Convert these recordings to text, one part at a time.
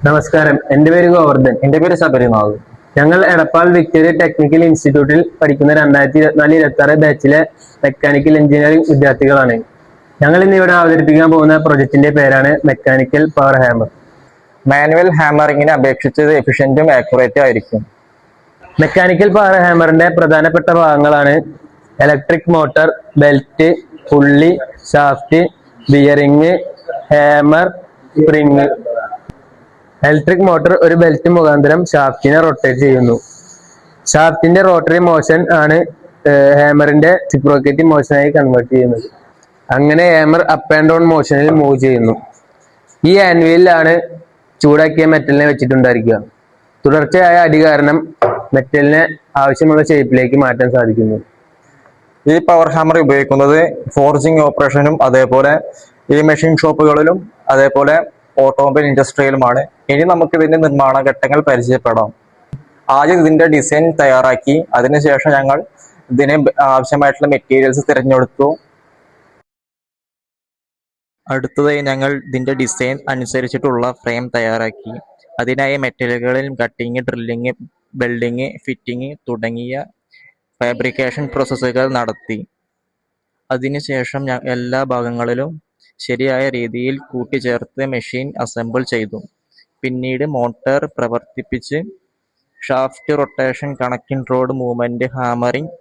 നമസ്കാരം, എൻ്റെ പേര് ഗോവർദ്ധൻ. എന്റെ പേര് ശബരിനാഥ്. ഞങ്ങൾ എടപ്പാൾ വിക്ടോറിയ ടെക്നിക്കൽ ഇൻസ്റ്റിറ്റ്യൂട്ടിൽ പഠിക്കുന്ന 2024-26 ബാച്ചിലെ മെക്കാനിക്കൽ എഞ്ചിനീയറിംഗ് വിദ്യാർത്ഥികളാണ്. ഞങ്ങൾ ഇന്ന് ഇവിടെ അവതരിപ്പിക്കാൻ പോകുന്ന പ്രൊജക്ടിന്റെ പേരാണ് മെക്കാനിക്കൽ പവർ ഹാമർ. മാനുവൽ ഹാമറിങ്ങിനെ അപേക്ഷിച്ച് എഫിഷ്യന്റും ആക്യുറേറ്റും ആയിരിക്കും. മെക്കാനിക്കൽ പവർ ഹാമറിന്റെ പ്രധാനപ്പെട്ട ഭാഗങ്ങളാണ് ഇലക്ട്രിക് മോട്ടോർ, ബെൽറ്റ്, പുള്ളി, shaft, bearing, hammer, spring. Electric motor ഒരു ബെൽറ്റ് മുഖാന്തരം ഷാഫ്റ്റിനെ റൊട്ടേറ്റ് ചെയ്യുന്നു. ഷാഫ്റ്റിന്റെ റോട്ടറി മോഷൻ ആണ് ഹാമറിന്റെ റെസിപ്രോക്കേറ്റിംഗ് മോഷനായി കൺവേർട്ട് ചെയ്യുന്നത്. അങ്ങനെ ഹാമർ അപ്പ് ആൻഡ് ഡൗൺ മോഷനിൽ മൂവ് ചെയ്യുന്നു. ഈ ആൻവിലാണ് ചൂടാക്കിയ മെറ്റലിനെ വെച്ചിട്ടുണ്ടായിരിക്കുക. തുടർച്ചയായ അടി കാരണം മെറ്റലിനെ ആവശ്യമുള്ള ഷേപ്പിലേക്ക് മാറ്റാൻ സാധിക്കുന്നു. ഈ പവർ ഹാമർ ഉപയോഗിക്കുന്നത് ഫോർജിങ് ഓപ്പറേഷനും അതേപോലെ ഈ മെഷീൻ ഷോപ്പുകളിലും അതേപോലെ ഓട്ടോമൊബൈൽ ഇൻഡസ്ട്രിയിലുമാണ്. ഇനി നമുക്ക് ഇതിന്റെ നിർമ്മാണ ഘട്ടങ്ങൾ പരിചയപ്പെടാം. ആദ്യം ഇതിന്റെ ഡിസൈൻ തയ്യാറാക്കി അതിനുശേഷം ഞങ്ങൾ ഇതിന് ആവശ്യമായിട്ടുള്ള മെറ്റീരിയൽസ് തിരഞ്ഞെടുത്തു. അടുത്തതായി ഞങ്ങൾ ഇതിന്റെ ഡിസൈൻ അനുസരിച്ചിട്ടുള്ള ഫ്രെയിം തയ്യാറാക്കി. അതിനായി മെറ്റലുകളിൽ കട്ടിങ്, ഡ്രില്ലിങ്, വെൽഡിങ്, ഫിറ്റിങ് തുടങ്ങിയ ഫാബ്രിക്കേഷൻ പ്രോസസ്സുകൾ നടത്തി. അതിനുശേഷം എല്ലാ ഭാഗങ്ങളിലും ശരിയായ രീതിയിൽ കൂട്ടിച്ചേർത്ത് മെഷീൻ അസംബിൾ ചെയ്തു. പിന്നീട് മോട്ടോർ പ്രവർത്തിപ്പിച്ച് shaft rotation, connecting road movement, hammering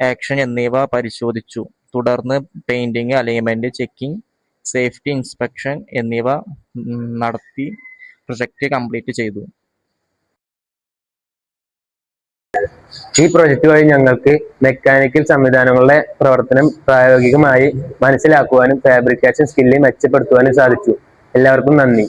action എന്നിവ പരിശോധിച്ചു. തുടർന്ന് painting, alignment checking, safety inspection എന്നിവ നടത്തി പ്രൊജക്റ്റ് കംപ്ലീറ്റ് ചെയ്തു. ഈ പ്രൊജക്ട് വഴി ഞങ്ങൾക്ക് മെക്കാനിക്കൽ സംവിധാനങ്ങളുടെ പ്രവർത്തനം പ്രായോഗികമായി മനസ്സിലാക്കുവാനും ഫാബ്രിക്കേഷൻ സ്കില്ല് മെച്ചപ്പെടുത്തുവാനും സാധിച്ചു. എല്ലാവർക്കും നന്ദി.